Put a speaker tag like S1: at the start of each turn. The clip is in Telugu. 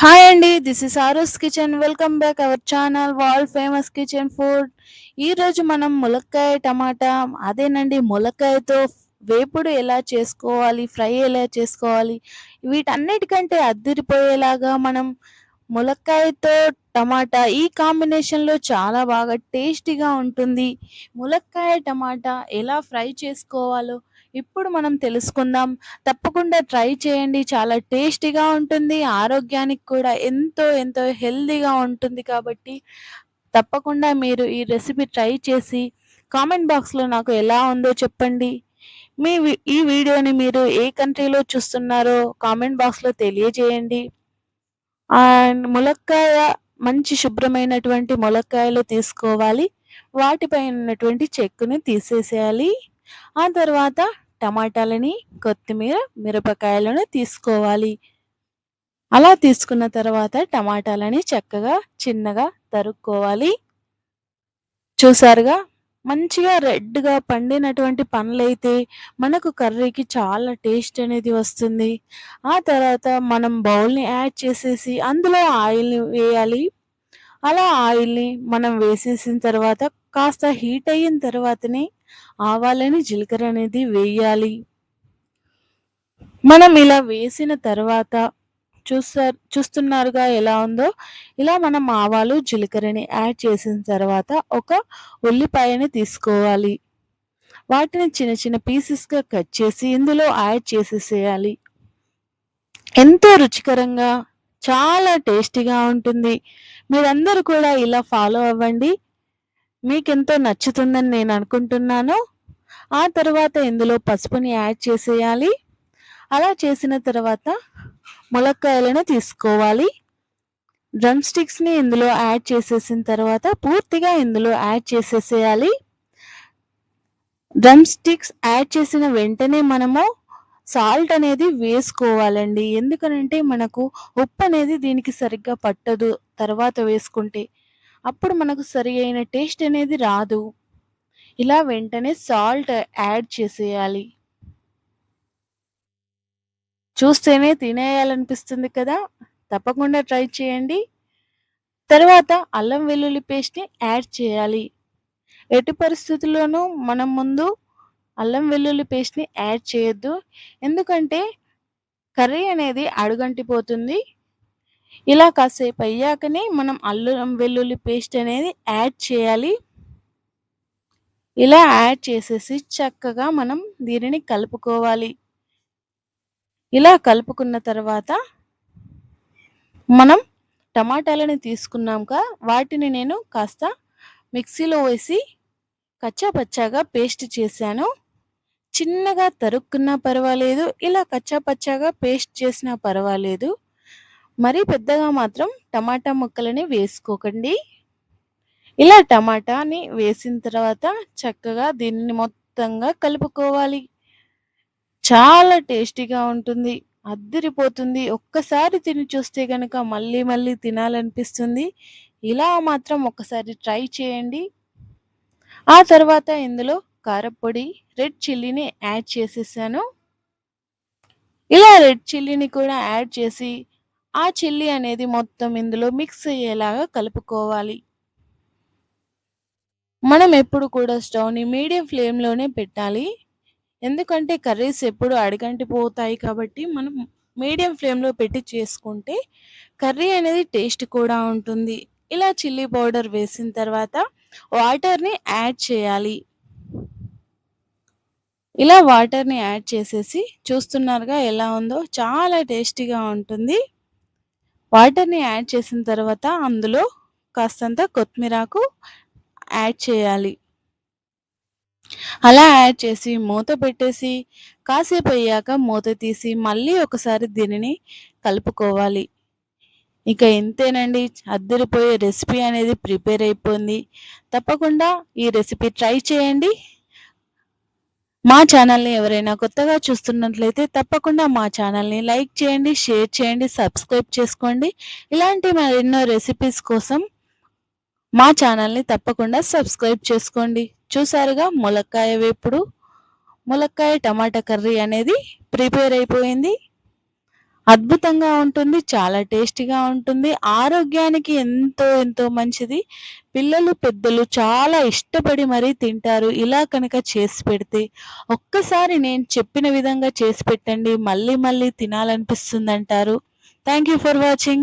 S1: హాయ్ అండి. This is Aaru's kitchen. Welcome back our channel world famous kitchen food. ఈరోజు మనం ములక్కాయ టమాటా అదేనండి ములక్కాయతో వేపుడు ఎలా చేసుకోవాలి, ఫ్రై ఎలా చేసుకోవాలి, వీటన్నిటికంటే అద్దిరిపోయేలాగా మనం ములక్కాయతో టమాటా ఈ కాంబినేషన్‌లో చాలా బాగా టేస్టీగా ఉంటుంది. ములక్కాయ టమాటా ఎలా ఫ్రై చేసుకోవాలో ఇప్పుడు మనం తెలుసుకుందాం. తప్పకుండా ట్రై చేయండి. చాలా టేస్టీగా ఉంటుంది. ఆరోగ్యానికి కూడా ఎంతో హెల్తీగా ఉంటుంది కాబట్టి తప్పకుండా మీరు ఈ రెసిపీ ట్రై చేసి కామెంట్ బాక్స్‌లో నాకు ఎలా ఉందో చెప్పండి. ఈ వీడియోని మీరు ఏ కంట్రీలో చూస్తున్నారో కామెంట్ బాక్స్‌లో తెలియజేయండి. అండ్ ములక్కాయ మంచి శుభ్రమైనటువంటి ములక్కాయలు తీసుకోవాలి. వాటిపై ఉన్నటువంటి చెక్కుని తీసేసేయాలి. ఆ తర్వాత టమాటాలని, కొత్తిమీర, మిరపకాయలను తీసుకోవాలి. అలా తీసుకున్న తర్వాత టమాటాలని చక్కగా చిన్నగా తరుక్కోవాలి. చూసారుగా మంచిగా రెడ్‌గా పండినటువంటి పండ్లయితే మనకు కర్రీకి చాలా టేస్ట్ అనేది వస్తుంది. ఆ తర్వాత మనం బౌల్‌ని యాడ్ చేసేసి అందులో ఆయిల్‌ని వేయాలి. అలా ఆయిల్‌ని మనం వేసేసిన తర్వాత కాస్త హీట్ అయిన తర్వాతనే ఆవాలని, జీలకర్ర అనేది వేయాలి. మనం ఇలా వేసిన తర్వాత చూస్తున్నారుగా ఎలా ఉందో. ఇలా మనం ఆవాలు, జీలకర్రని యాడ్ చేసిన తర్వాత ఒక ఉల్లిపాయని తీసుకోవాలి. వాటిని చిన్న చిన్న పీసెస్‌గా కట్ చేసి ఇందులో యాడ్ చేసేసేయాలి. ఎంతో రుచికరంగా, చాలా టేస్టీగా ఉంటుంది. మీరందరూ కూడా ఇలా ఫాలో అవ్వండి. మీకెంతో నచ్చుతుందని నేను అనుకుంటున్నాను. ఆ తర్వాత ఇందులో పసుపుని యాడ్ చేసేయాలి. అలా చేసిన తర్వాత ములక్కాయలను తీసుకోవాలి. డ్రమ్ స్టిక్స్‌ని ఇందులో యాడ్ చేసేసిన తర్వాత పూర్తిగా ఇందులో యాడ్ చేసేసేయాలి. డ్రమ్ స్టిక్స్ యాడ్ చేసిన వెంటనే మనము సాల్ట్ అనేది వేసుకోవాలండి. ఎందుకనంటే మనకు ఉప్పు అనేది దీనికి సరిగ్గా పట్టదు తర్వాత వేసుకుంటే. అప్పుడు మనకు సరి అయిన టేస్ట్ అనేది రాదు. ఇలా వెంటనే సాల్ట్ యాడ్ చేసేయాలి. చూస్తేనే తినేయాలనిపిస్తుంది కదా! తప్పకుండా ట్రై చేయండి. తర్వాత అల్లం వెల్లుల్లి పేస్ట్‌ని యాడ్ చేయాలి. ఎట్టి పరిస్థితుల్లోనూ మనం ముందు అల్లం వెల్లుల్లి పేస్ట్‌ని యాడ్ చేయొద్దు. ఎందుకంటే కర్రీ అనేది అడుగంటిపోతుంది. ఇలా కాసేపు అయ్యాకనే మనం అల్లం వెల్లుల్లి పేస్ట్ అనేది యాడ్ చేయాలి. ఇలా యాడ్ చేసేసి చక్కగా మనం దీనిని కలుపుకోవాలి. ఇలా కలుపుకున్న తర్వాత మనం టమాటాలని తీసుకున్నాంగా వాటిని నేను కాస్త మిక్సీలో వేసి కచ్చా పచ్చాగా పేస్ట్ చేశాను. చిన్నగా తరుక్కున్నా పర్వాలేదు. ఇలా కచ్చా పచ్చాగా పేస్ట్ చేసినా పర్వాలేదు. మరీ పెద్దగా మాత్రం టమాటా ముక్కలని వేసుకోకండి. ఇలా టమాటాని వేసిన తర్వాత చక్కగా దీన్ని మొత్తంగా కలుపుకోవాలి. చాలా టేస్టీగా ఉంటుంది. అద్దిరిపోతుంది. ఒక్కసారి తిని చూస్తే గనక మళ్ళీ మళ్ళీ తినాలనిపిస్తుంది. ఇలా మాత్రం ఒక్కసారి ట్రై చేయండి. ఆ తర్వాత ఇందులో కారప్పొడి, రెడ్ చిల్లీని యాడ్ చేసేసాను. ఇలా రెడ్ చిల్లీని కూడా యాడ్ చేసి, ఆ చిల్లీ అనేది మొత్తం ఇందులో మిక్స్ అయ్యేలాగా కలుపుకోవాలి. మనం ఎప్పుడు కూడా స్టవ్‌ని మీడియం ఫ్లేమ్‌లోనే పెట్టాలి. ఎందుకంటే కర్రీస్ ఎప్పుడు అడుగంటిపోతాయి కాబట్టి మనం మీడియం ఫ్లేమ్‌లో పెట్టి చేసుకుంటే కర్రీ అనేది టేస్ట్ కూడా ఉంటుంది. ఇలా చిల్లీ పౌడర్ వేసిన తర్వాత వాటర్‌ని యాడ్ చేయాలి. ఇలా వాటర్‌ని యాడ్ చేసేసి చూస్తున్నారుగా ఎలా ఉందో చాలా టేస్టీగా ఉంటుంది. వాటర్‌ని యాడ్ చేసిన తర్వాత అందులో కాస్తంత కొత్తిమీరాకు యాడ్ చేయాలి. అలా యాడ్ చేసి మూత పెట్టేసి కాసేపయ్యాక మూత తీసి మళ్ళీ ఒకసారి దీనిని కలుపుకోవాలి. ఇక ఇంతేనండి. అద్దిరిపోయే రెసిపీ అనేది ప్రిపేర్ అయిపోయింది. తప్పకుండా ఈ రెసిపీ ట్రై చేయండి. మా ఛానల్‌ని ఎవరైనా కొత్తగా చూస్తున్నట్లయితే తప్పకుండా మా ఛానల్‌ని లైక్ చేయండి, షేర్ చేయండి, సబ్స్క్రైబ్ చేసుకోండి. ఇలాంటి మరెన్నో రెసిపీస్ కోసం మా ఛానల్‌ని తప్పకుండా సబ్స్క్రైబ్ చేసుకోండి. చూసారుగా ములక్కాయ వేపుడు, ములక్కాయ టమాటా కర్రీ అనేది ప్రిపేర్ అయిపోయింది. అద్భుతంగా ఉంటుంది. చాలా టేస్టీగా ఉంటుంది. ఆరోగ్యానికి ఎంతో ఎంతో మంచిది. పిల్లలు, పెద్దలు చాలా ఇష్టపడి మరీ తింటారు. ఇలా కనుక చేసి పెడితే. ఒక్కసారి నేను చెప్పిన విధంగా చేసి పెట్టండి. మళ్ళీ మళ్ళీ తినాలనిపిస్తుందంటారు. Thank you for watching.